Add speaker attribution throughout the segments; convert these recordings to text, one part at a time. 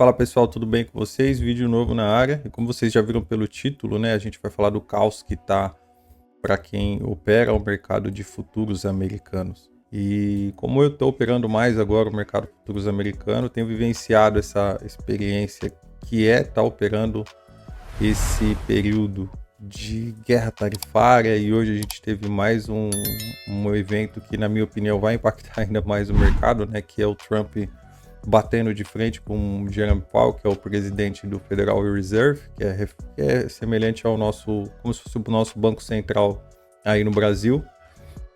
Speaker 1: Fala pessoal, tudo bem com vocês? Vídeo novo na área. E como vocês já viram pelo título, né, a gente vai falar do caos que tá para quem opera o mercado de futuros americanos. E como eu estou operando mais agora o mercado de futuros americano, tenho vivenciado essa experiência que é estar operando esse período de guerra tarifária, e hoje a gente teve mais um evento que, na minha opinião, vai impactar ainda mais o mercado, né, que é o Trump batendo de frente com o Jerome Powell, que é o presidente do Federal Reserve, que é semelhante ao nosso, como se fosse o nosso Banco Central aí no Brasil.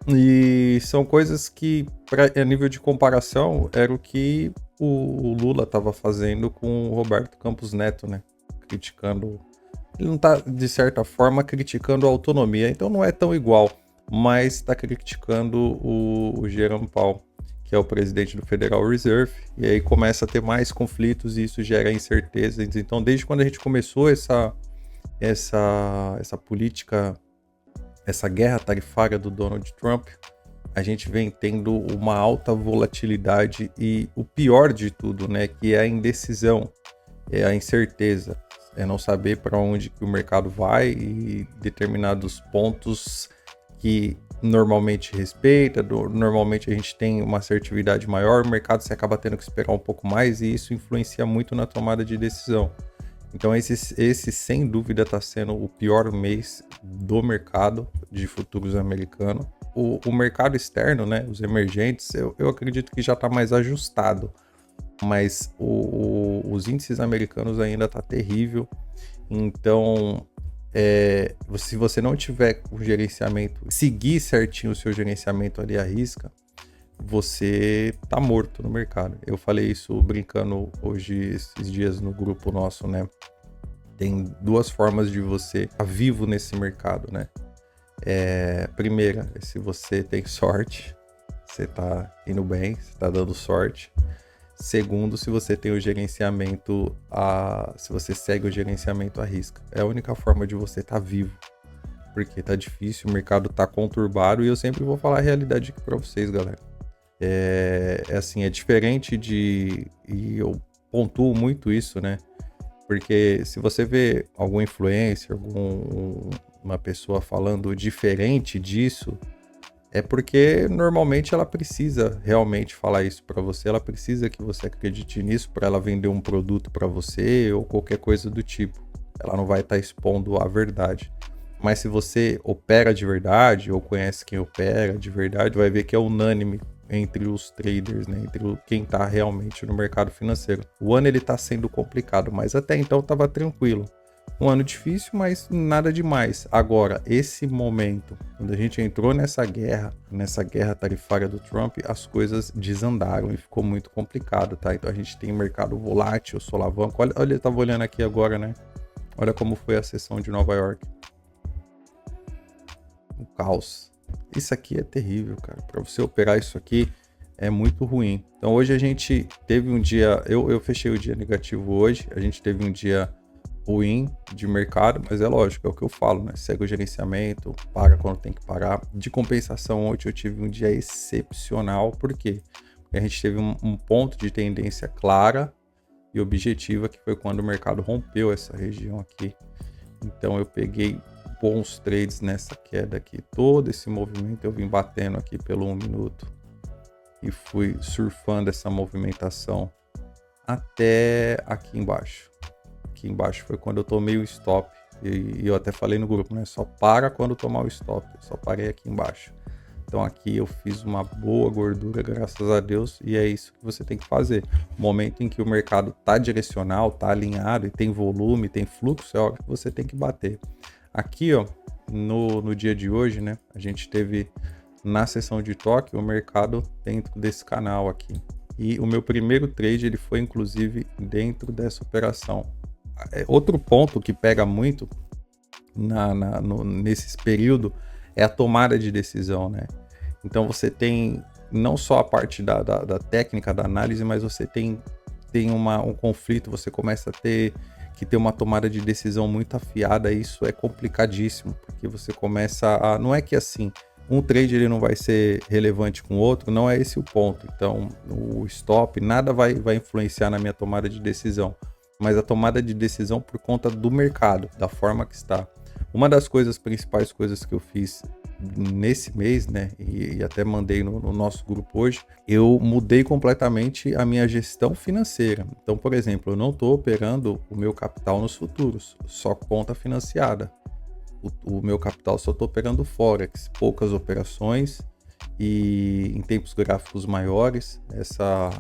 Speaker 1: E são coisas que, a nível de comparação, era o que o Lula estava fazendo com o Roberto Campos Neto, né? Criticando. Ele não está, de certa forma, criticando a autonomia, então não é tão igual, mas está criticando o Jerome Powell, que é o presidente do Federal Reserve, e aí começa a ter mais conflitos e isso gera incertezas. Então, desde quando a gente começou essa política, essa guerra tarifária do Donald Trump, a gente vem tendo uma alta volatilidade e o pior de tudo, né, que é a indecisão, é a incerteza, é não saber para onde que o mercado vai e determinados pontos que normalmente respeita, normalmente a gente tem uma assertividade maior, o mercado você acaba tendo que esperar um pouco mais e isso influencia muito na tomada de decisão. Então esse sem dúvida está sendo o pior mês do mercado de futuros americano. O mercado externo, né, os emergentes, eu acredito que já está mais ajustado, mas os índices americanos ainda está terrível. Então, se você não tiver o gerenciamento, seguir certinho o seu gerenciamento ali à risca, você tá morto no mercado. Eu falei isso brincando hoje, esses dias no grupo nosso, né? Tem duas formas de você estar vivo nesse mercado, né? Primeira, se você tem sorte, você tá indo bem, você tá dando sorte. Segundo, se você tem o gerenciamento, se você segue o gerenciamento à risca. É a única forma de você estar vivo, porque tá difícil, o mercado tá conturbado e eu sempre vou falar a realidade aqui para vocês, galera. É diferente e eu pontuo muito isso, né? Porque se você vê algum influencer, uma pessoa falando diferente disso, é porque normalmente ela precisa realmente falar isso para você, ela precisa que você acredite nisso para ela vender um produto para você ou qualquer coisa do tipo. Ela não vai estar expondo a verdade. Mas se você opera de verdade ou conhece quem opera de verdade, vai ver que é unânime entre os traders, né? Entre quem está realmente no mercado financeiro. O ano ele está sendo complicado, mas até então estava tranquilo. Um ano difícil, mas nada demais. Agora, esse momento, quando a gente entrou nessa guerra tarifária do Trump, as coisas desandaram e ficou muito complicado, tá? Então a gente tem mercado volátil, solavanco. Olha, eu tava olhando aqui agora, né? Olha como foi a sessão de Nova York. O caos. Isso aqui é terrível, cara. Para você operar isso aqui é muito ruim. Então hoje a gente teve um dia, eu fechei o dia negativo hoje, a gente teve um dia ruim de mercado, mas é lógico, é o que eu falo, né? Segue o gerenciamento, paga quando tem que parar. De compensação, ontem eu tive um dia excepcional, por quê? Porque a gente teve um ponto de tendência clara e objetiva, que foi quando o mercado rompeu essa região aqui. Então eu peguei bons trades nessa queda aqui, todo esse movimento eu vim batendo aqui pelo 1 minuto e fui surfando essa movimentação até aqui embaixo. Aqui embaixo foi quando eu tomei o stop e eu até falei no grupo, né? Só para quando tomar o stop. Eu só parei aqui embaixo. Então aqui eu fiz uma boa gordura, graças a Deus, e é isso que você tem que fazer. No momento em que o mercado tá direcional, tá alinhado e tem volume, tem fluxo, é hora que você tem que bater. Aqui, ó, no dia de hoje, né? A gente teve na sessão de toque o mercado dentro desse canal aqui. E o meu primeiro trade, ele foi inclusive dentro dessa operação. Outro ponto que pega muito nesse período é a tomada de decisão, né? Então você tem não só a parte da técnica, da análise, mas você tem um conflito, você começa a ter uma tomada de decisão muito afiada, e isso é complicadíssimo, porque você começa a... Não é que assim, um trade ele não vai ser relevante com o outro, não é esse o ponto. Então, o stop, nada vai influenciar na minha tomada de decisão, mas a tomada de decisão por conta do mercado, da forma que está. Uma das principais coisas que eu fiz nesse mês, né, e até mandei no nosso grupo hoje, eu mudei completamente a minha gestão financeira. Então, por exemplo, eu não estou operando o meu capital nos futuros, só conta financiada. O meu capital só estou operando Forex, poucas operações e em tempos gráficos maiores. Essa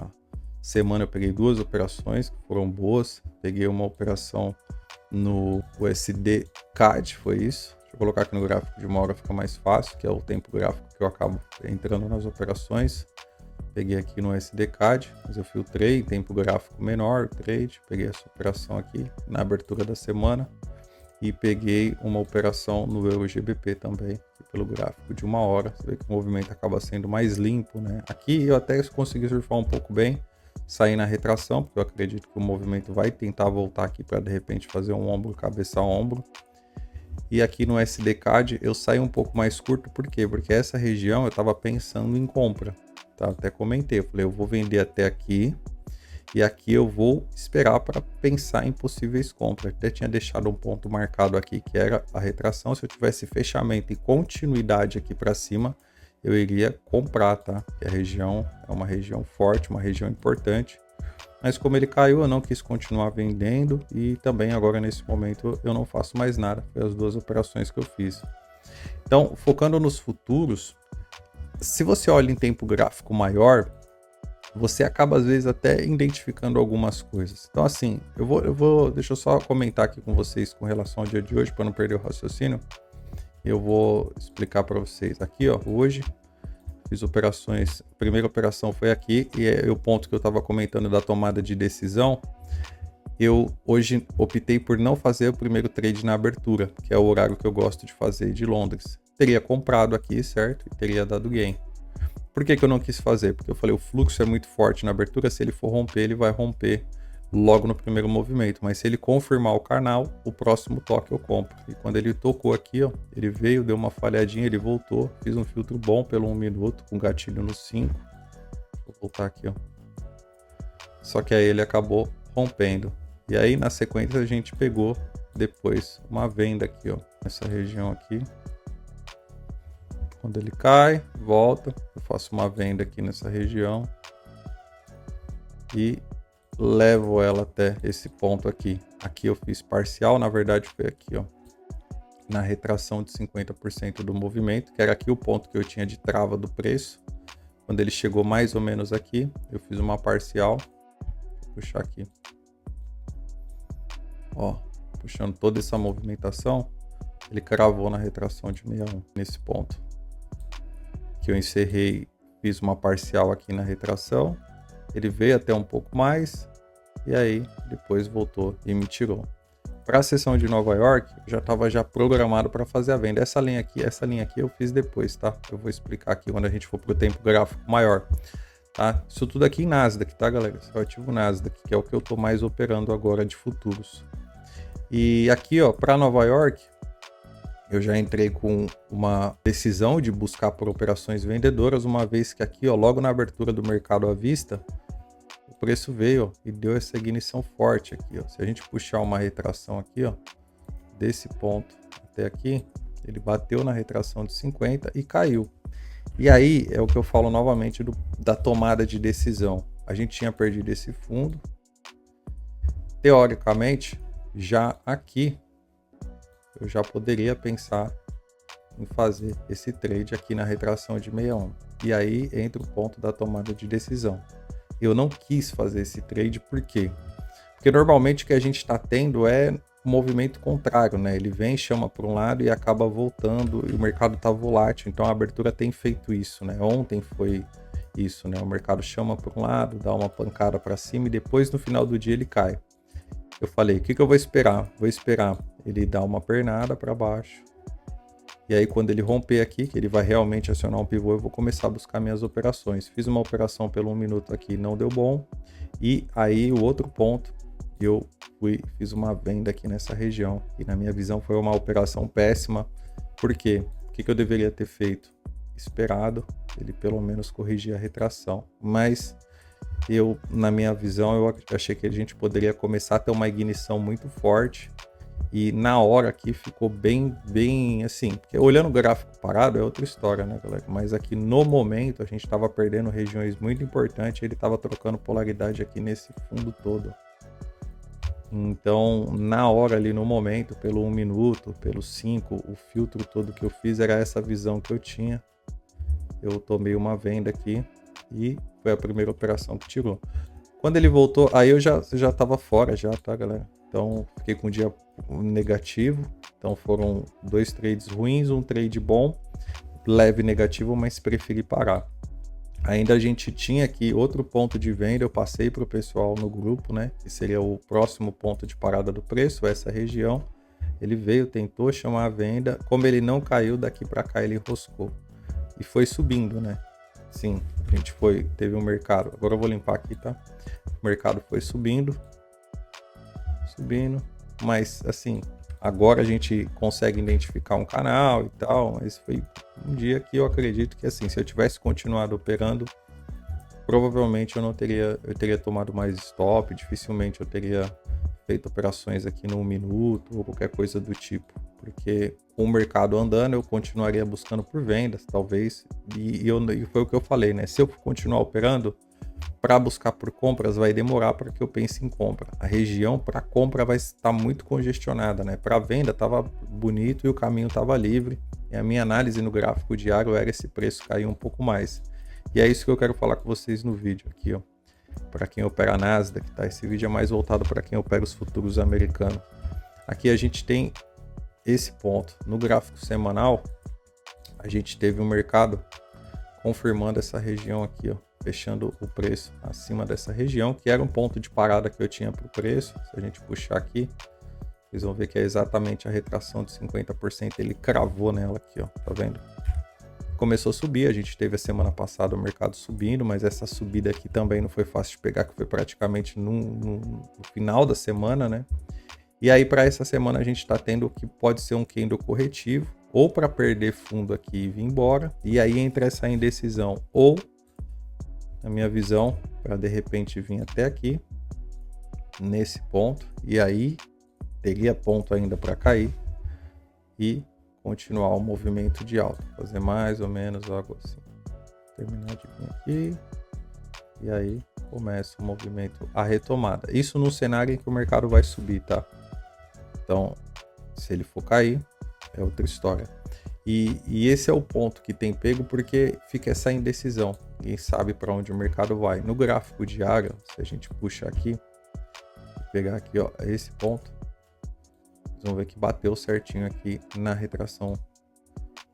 Speaker 1: semana eu peguei 2 operações que foram boas. Peguei uma operação no USD CAD, foi isso. Deixa eu colocar aqui no gráfico de uma hora, fica mais fácil, que é o tempo gráfico que eu acabo entrando nas operações. Peguei aqui no USD CAD, mas eu filtrei em tempo gráfico menor, trade. Peguei essa operação aqui na abertura da semana. E peguei uma operação no Euro GBP também, pelo gráfico de uma hora. Você vê que o movimento acaba sendo mais limpo, né? Aqui eu até consegui surfar um pouco bem, sair na retração, porque eu acredito que o movimento vai tentar voltar aqui para de repente fazer um ombro, cabeça a ombro. E aqui no SDCAD eu saí um pouco mais curto, por quê? Porque essa região eu estava pensando em compra, tá? Até comentei, eu falei, eu vou vender até aqui. E aqui eu vou esperar para pensar em possíveis compras. Até tinha deixado um ponto marcado aqui que era a retração. Se eu tivesse fechamento e continuidade aqui para cima, eu iria comprar, tá? Porque a região é uma região forte, uma região importante. Mas como ele caiu, eu não quis continuar vendendo e também agora nesse momento eu não faço mais nada. Foi as 2 operações que eu fiz. Então, focando nos futuros, se você olha em tempo gráfico maior, você acaba às vezes até identificando algumas coisas. Então assim, deixa eu só comentar aqui com vocês com relação ao dia de hoje, para não perder o raciocínio. Eu vou explicar para vocês aqui, ó, hoje fiz operações, a primeira operação foi aqui, e é o ponto que eu estava comentando da tomada de decisão. Eu hoje optei por não fazer o primeiro trade na abertura, que é o horário que eu gosto de fazer de Londres. Teria comprado aqui, certo? E teria dado gain. Por que eu não quis fazer? Porque eu falei, o fluxo é muito forte na abertura, se ele for romper, ele vai romper logo no primeiro movimento. Mas se ele confirmar o canal, o próximo toque eu compro. E quando ele tocou aqui, ó, ele veio, deu uma falhadinha, ele voltou, fiz um filtro bom pelo 1 minuto, com gatilho no 5. Vou voltar aqui, ó. Só que aí ele acabou rompendo. E aí, na sequência, a gente pegou depois uma venda aqui, ó, nessa região aqui. Quando ele cai, volta, eu faço uma venda aqui nessa região e levo ela até esse ponto aqui. Aqui eu fiz parcial, na verdade foi aqui, ó, na retração de 50% do movimento, que era aqui o ponto que eu tinha de trava do preço. Quando ele chegou mais ou menos aqui, eu fiz uma parcial. Vou puxar aqui. Ó, puxando toda essa movimentação, ele cravou na retração de 61, nesse ponto. Que eu encerrei, fiz uma parcial aqui na retração, ele veio até um pouco mais, e aí depois voltou e me tirou. Para a sessão de Nova York, eu já estava programado para fazer a venda. Essa linha aqui eu fiz depois, tá? Eu vou explicar aqui quando a gente for para o tempo gráfico maior, tá? Isso tudo aqui em Nasdaq, tá, galera? Esse é o ativo Nasdaq, que é o que eu estou mais operando agora de futuros. E aqui, ó, para Nova York, eu já entrei com uma decisão de buscar por operações vendedoras, uma vez que aqui, ó, logo na abertura do mercado à vista, o preço veio, ó, e deu essa ignição forte aqui, ó. Se a gente puxar uma retração aqui, ó, desse ponto até aqui, ele bateu na retração de 50 e caiu. E aí é o que eu falo novamente da tomada de decisão. A gente tinha perdido esse fundo. Teoricamente, já aqui eu já poderia pensar em fazer esse trade aqui na retração de 61. E aí entra o ponto da tomada de decisão. Eu não quis fazer esse trade, por quê? Porque normalmente o que a gente está tendo é um movimento contrário, né? Ele vem, chama para um lado e acaba voltando, e o mercado está volátil, então a abertura tem feito isso, né? Ontem foi isso, né? O mercado chama para um lado, dá uma pancada para cima e depois no final do dia ele cai. Eu falei, o que eu vou esperar? Vou esperar ele dar uma pernada para baixo. E aí quando ele romper aqui, que ele vai realmente acionar um pivô, eu vou começar a buscar minhas operações. Fiz uma operação pelo 1 minuto aqui, não deu bom. E aí o outro ponto, eu fiz uma venda aqui nessa região. E na minha visão foi uma operação péssima. Por quê? O que eu deveria ter feito? esperado ele pelo menos corrigir a retração. Mas eu, na minha visão, eu achei que a gente poderia começar a ter uma ignição muito forte. E na hora aqui ficou bem assim, porque olhando o gráfico parado é outra história, né, galera? Mas aqui no momento a gente estava perdendo regiões muito importantes, ele estava trocando polaridade aqui nesse fundo todo. Então, na hora ali no momento, pelo 1 minuto, pelo 5, o filtro todo que eu fiz era essa visão que eu tinha. Eu tomei uma venda aqui e foi a primeira operação que tirou. Quando ele voltou, aí eu já estava fora já, tá, galera? Então, fiquei com um dia negativo. Então, foram 2 trades ruins, um trade bom, leve negativo, mas preferi parar. Ainda a gente tinha aqui outro ponto de venda, eu passei para o pessoal no grupo, né? Que seria o próximo ponto de parada do preço, essa região. Ele veio, tentou chamar a venda. Como ele não caiu, daqui para cá ele enroscou. E foi subindo, né? Sim, a gente teve um mercado. Agora eu vou limpar aqui, tá? O mercado foi subindo, mas assim, agora a gente consegue identificar um canal e tal, mas foi um dia que eu acredito que assim, se eu tivesse continuado operando, provavelmente eu teria tomado mais stop, dificilmente eu teria feito operações aqui no 1 minuto ou qualquer coisa do tipo, porque com o mercado andando eu continuaria buscando por vendas, talvez, e foi o que eu falei, né? Se eu continuar operando, para buscar por compras vai demorar para que eu pense em compra. A região para compra vai estar muito congestionada, né? Para venda estava bonito e o caminho estava livre. E a minha análise no gráfico diário era esse preço cair um pouco mais. E é isso que eu quero falar com vocês no vídeo aqui, ó. Para quem opera Nasdaq, tá? Esse vídeo é mais voltado para quem opera os futuros americanos. Aqui a gente tem esse ponto. No gráfico semanal, a gente teve um mercado confirmando essa região aqui, ó, fechando o preço acima dessa região, que era um ponto de parada que eu tinha para o preço. Se a gente puxar aqui, vocês vão ver que é exatamente a retração de 50%, ele cravou nela aqui, ó, tá vendo? Começou a subir, a gente teve a semana passada o mercado subindo, mas essa subida aqui também não foi fácil de pegar, que foi praticamente no final da semana, né? E aí para essa semana a gente está tendo o que pode ser um candle corretivo, ou para perder fundo aqui e vir embora, e aí entra essa indecisão, ou na minha visão, para de repente vir até aqui, nesse ponto, e aí teria ponto ainda para cair e continuar o movimento de alta, fazer mais ou menos algo assim. Terminar de vir aqui, e aí começa o movimento, a retomada. Isso no cenário em que o mercado vai subir, tá? Então, se ele for cair, é outra história. E esse é o ponto que tem pego, porque fica essa indecisão. Ninguém sabe para onde o mercado vai. No gráfico diário, se a gente puxar aqui, pegar aqui, ó, esse ponto, vocês vão ver que bateu certinho aqui na retração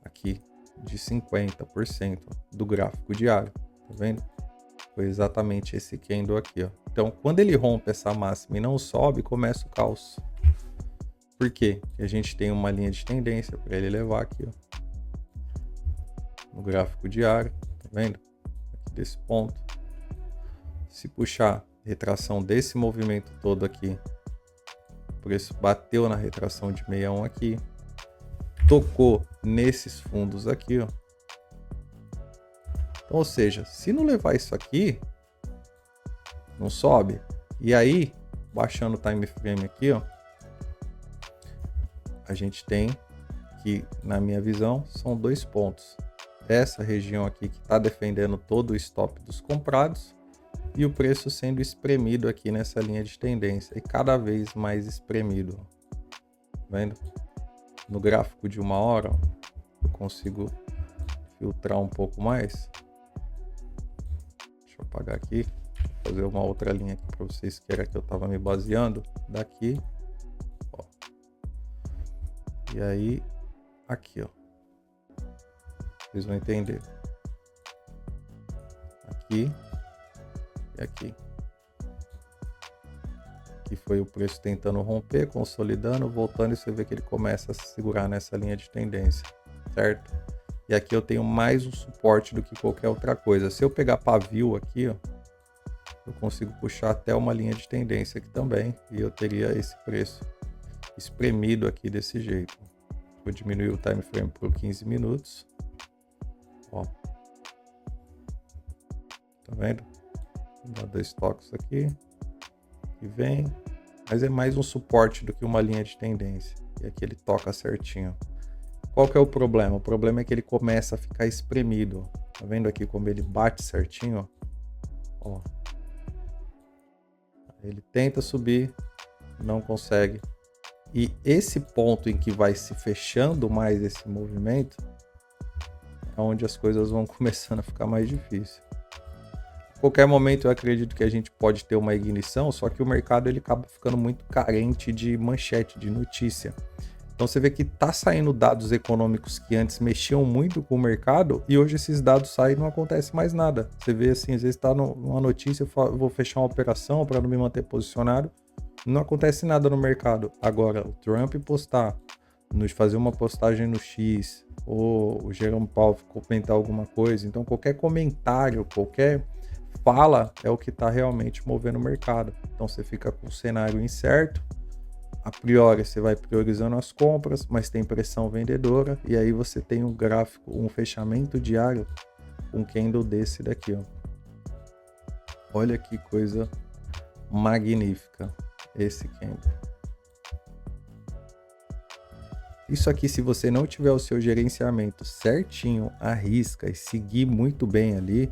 Speaker 1: aqui de 50% do gráfico diário, tá vendo? Foi exatamente esse candle aqui, ó. Então, quando ele rompe essa máxima e não sobe, começa o caos. Por quê? Porque a gente tem uma linha de tendência para ele levar aqui, ó, no gráfico diário, tá vendo? Aqui desse ponto. Se puxar retração desse movimento todo aqui, o preço bateu na retração de 61 aqui, tocou nesses fundos aqui, ó. Então, ou seja, se não levar isso aqui, não sobe. E aí, baixando o time frame aqui, ó, a gente tem que, na minha visão, são 2 pontos. Essa região aqui que está defendendo todo o stop dos comprados e o preço sendo espremido aqui nessa linha de tendência e cada vez mais espremido. Tá vendo? No gráfico de 1 hora, eu consigo filtrar um pouco mais. Deixa eu apagar aqui, fazer uma outra linha aqui para vocês que era que eu estava me baseando. Daqui, ó. E aí, aqui, ó. Vocês vão entender. Aqui e aqui. Aqui foi o preço tentando romper, consolidando, voltando, e você vê que ele começa a se segurar nessa linha de tendência, certo? E aqui eu tenho mais um suporte do que qualquer outra coisa. Se eu pegar pavio aqui, ó, eu consigo puxar até uma linha de tendência aqui também, e eu teria esse preço espremido aqui desse jeito. Vou diminuir o time frame por 15 minutos. Ó, tá vendo? Dá 2 toques aqui e vem, mas é mais um suporte do que uma linha de tendência. E aqui ele toca certinho. Qual que é o problema? O problema é que ele começa a ficar espremido. Tá vendo aqui como ele bate certinho? Ó. Ele tenta subir, não consegue. E esse ponto em que vai se fechando mais esse movimento é onde as coisas vão começando a ficar mais difíceis. A qualquer momento eu acredito que a gente pode ter uma ignição, só que o mercado ele acaba ficando muito carente de manchete, de notícia. Então você vê que tá saindo dados econômicos que antes mexiam muito com o mercado e hoje esses dados saem e não acontece mais nada. Você vê assim, às vezes tá numa notícia, eu vou fechar uma operação para não me manter posicionado, não acontece nada no mercado. Agora, o Trump postar, fazer uma postagem no X, ou o Jerome Powell comentar alguma coisa, então qualquer comentário, qualquer fala é o que está realmente movendo o mercado. Então você fica com o cenário incerto, a priori você vai priorizando as compras, mas tem pressão vendedora, e aí você tem um gráfico, um fechamento diário, um candle desse daqui, ó. Olha que coisa magnífica esse candle. Isso aqui, se você não tiver o seu gerenciamento certinho, à risca e seguir muito bem ali,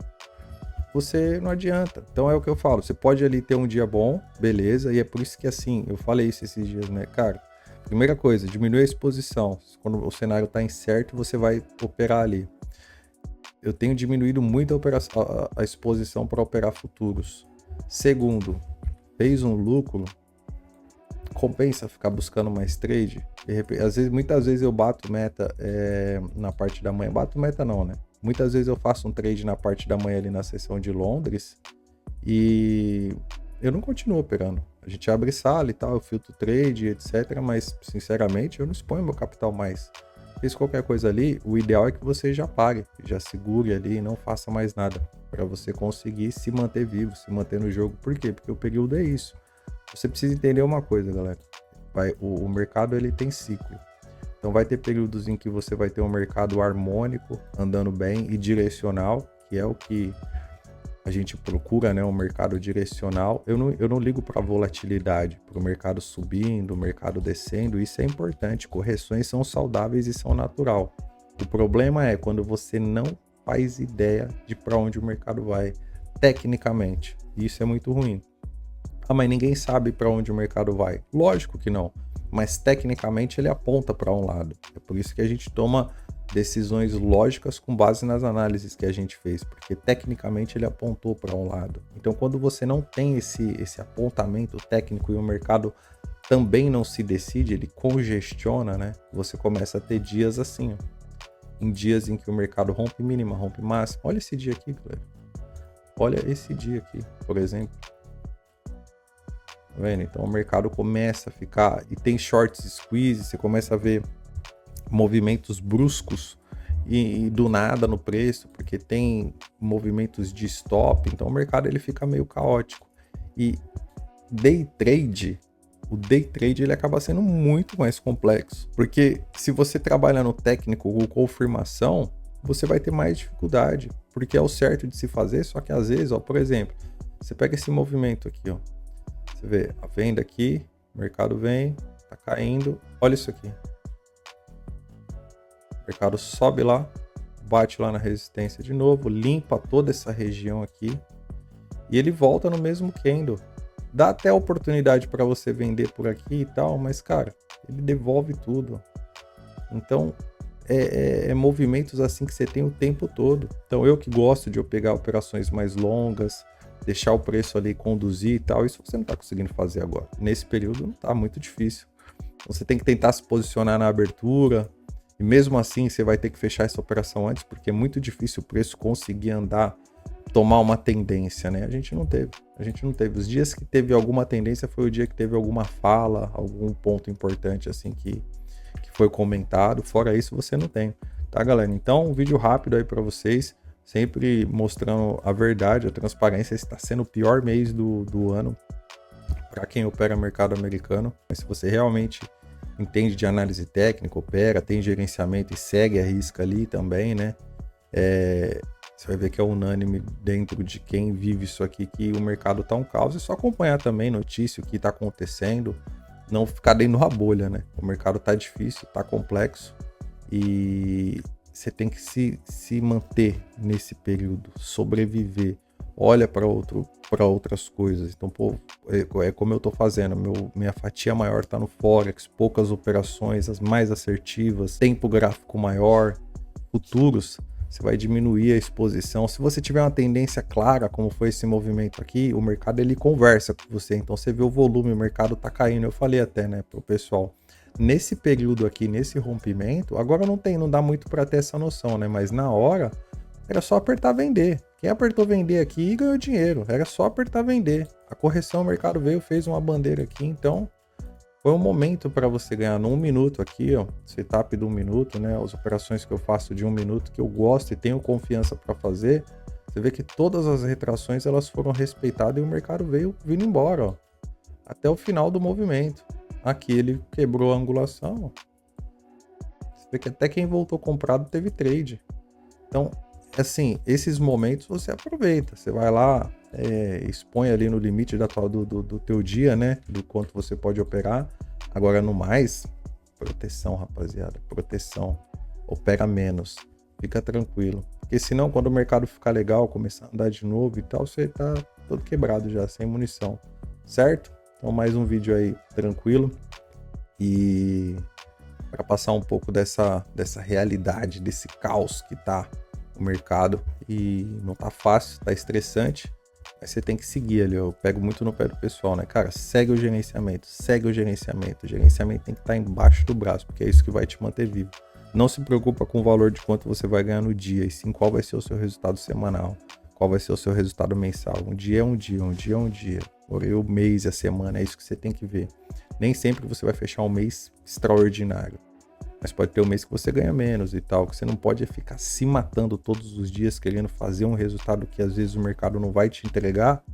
Speaker 1: você não adianta. Então é o que eu falo, você pode ali ter um dia bom, beleza, e é por isso que assim, eu falei isso esses dias, né, cara? Primeira coisa, diminui a exposição. Quando o cenário tá incerto, você vai operar ali. Eu tenho diminuído muito a exposição para operar futuros. Segundo, fez um lucro, compensa ficar buscando mais trade? Muitas vezes eu bato meta na parte da manhã. Bato meta não, né? Muitas vezes eu faço um trade na parte da manhã ali na sessão de Londres e eu não continuo operando. A gente abre sala e tal, eu filtro trade, etc. Mas, sinceramente, eu não exponho meu capital mais. Fez qualquer coisa ali, o ideal é que você já pare, já segure ali e não faça mais nada, para você conseguir se manter vivo, se manter no jogo. Por quê? Porque o período é isso. Você precisa entender uma coisa, galera. O mercado ele tem ciclo. Então vai ter períodos em que você vai ter um mercado harmônico, andando bem e direcional, que é o que a gente procura, né? Um mercado direcional. Eu não ligo para a volatilidade, para o mercado subindo, o mercado descendo. Isso é importante. Correções são saudáveis e são natural. O problema é quando você não faz ideia de para onde o mercado vai tecnicamente. Isso é muito ruim. Ah, mas ninguém sabe para onde o mercado vai. Lógico que não, mas tecnicamente ele aponta para um lado. É por isso que a gente toma decisões lógicas com base nas análises que a gente fez, porque tecnicamente ele apontou para um lado. Então, quando você não tem esse apontamento técnico e o mercado também não se decide, ele congestiona, né? Você começa a ter dias assim, ó. Em dias em que o mercado rompe mínima, rompe máxima. Olha esse dia aqui, galera. Olha esse dia aqui, por exemplo. Tá vendo? Então o mercado começa a ficar, e tem short squeeze, você começa a ver movimentos bruscos e do nada no preço, porque tem movimentos de stop, então o mercado ele fica meio caótico. E o day trade ele acaba sendo muito mais complexo, porque se você trabalha no técnico com confirmação, você vai ter mais dificuldade, porque é o certo de se fazer, só que às vezes, ó, por exemplo, você pega esse movimento aqui, ó. Você vê a venda aqui, o mercado vem, tá caindo. Olha isso aqui. O mercado sobe lá, bate lá na resistência de novo, limpa toda essa região aqui e ele volta no mesmo candle. Dá até oportunidade para você vender por aqui e tal, mas cara, ele devolve tudo. Então, é movimentos assim que você tem o tempo todo. Então, eu que gosto de eu pegar operações mais longas, deixar o preço ali conduzir e tal, isso você não está conseguindo fazer agora. Nesse período não está muito difícil. Você tem que tentar se posicionar na abertura, e mesmo assim você vai ter que fechar essa operação antes, porque é muito difícil o preço conseguir andar, tomar uma tendência, né? A gente não teve. Os dias que teve alguma tendência foi o dia que teve alguma fala, algum ponto importante assim que foi comentado. Fora isso você não tem, tá, galera? Então, um vídeo rápido aí para vocês, sempre mostrando a verdade, a transparência. Está sendo o pior mês do ano para quem opera mercado americano. Mas se você realmente entende de análise técnica, opera, tem gerenciamento e segue a risca ali também, né? Você vai ver que é unânime dentro de quem vive isso aqui, que o mercado tá um caos. É só acompanhar também notícia, o que tá acontecendo, não ficar dentro da bolha, né? O mercado tá difícil, tá complexo e você tem que se manter nesse período, sobreviver. Olha para outras coisas. Então, pô, é como eu tô fazendo. Minha fatia maior tá no Forex, poucas operações, as mais assertivas, tempo gráfico maior, futuros. Você vai diminuir a exposição. Se você tiver uma tendência clara, como foi esse movimento aqui, o mercado ele conversa com você. Então você vê o volume, o mercado tá caindo. Eu falei até, né, pro pessoal. Nesse período aqui, nesse rompimento, agora não dá muito para ter essa noção, né? Mas na hora era só apertar vender. Quem apertou vender aqui ganhou dinheiro. Era só apertar vender. A correção, o mercado veio, fez uma bandeira aqui, então foi um momento para você ganhar no 1 minuto aqui, ó, setup do 1 minuto, né? As operações que eu faço de 1 minuto que eu gosto e tenho confiança para fazer. Você vê que todas as retrações elas foram respeitadas e o mercado veio vindo embora, ó, até o final do movimento. Aqui ele quebrou a angulação, ó. Você vê que até quem voltou comprado teve trade. Então, assim, esses momentos você aproveita, você vai lá, expõe ali no limite do teu dia, né, do quanto você pode operar. Agora no mais, proteção, rapaziada, proteção, opera menos, fica tranquilo, porque senão quando o mercado ficar legal, começar a andar de novo e tal, você tá todo quebrado já, sem munição, certo? Então mais um vídeo aí tranquilo e para passar um pouco dessa realidade, desse caos que tá o mercado e não tá fácil, tá estressante, mas você tem que seguir ali. Eu pego muito no pé do pessoal, né, cara? Segue o gerenciamento, segue o gerenciamento. O gerenciamento tem que estar embaixo do braço, porque é isso que vai te manter vivo. Não se preocupa com o valor de quanto você vai ganhar no dia, e sim qual vai ser o seu resultado semanal, qual vai ser o seu resultado mensal. Um dia é um dia, um dia é um dia. O mês e a semana, é isso que você tem que ver. Nem sempre você vai fechar um mês extraordinário. Mas pode ter um mês que você ganha menos e tal, que você não pode ficar se matando todos os dias querendo fazer um resultado que às vezes o mercado não vai te entregar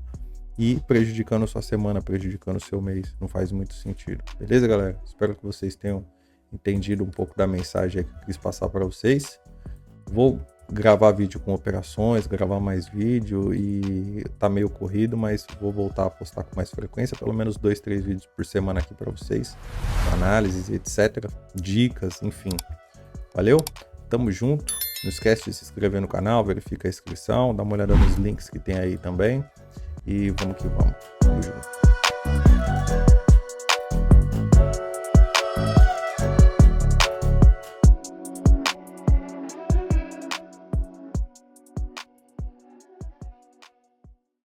Speaker 1: e prejudicando a sua semana, prejudicando o seu mês. Não faz muito sentido. Beleza, galera? Espero que vocês tenham entendido um pouco da mensagem que eu quis passar para vocês. Vou gravar vídeo com operações, gravar mais vídeo e tá meio corrido, mas vou voltar a postar com mais frequência, pelo menos 2, 3 vídeos por semana aqui para vocês, análises, etc, dicas, enfim. Valeu? Tamo junto. Não esquece de se inscrever no canal, verifica a inscrição, dá uma olhada nos links que tem aí também e vamos que vamos. Tamo junto.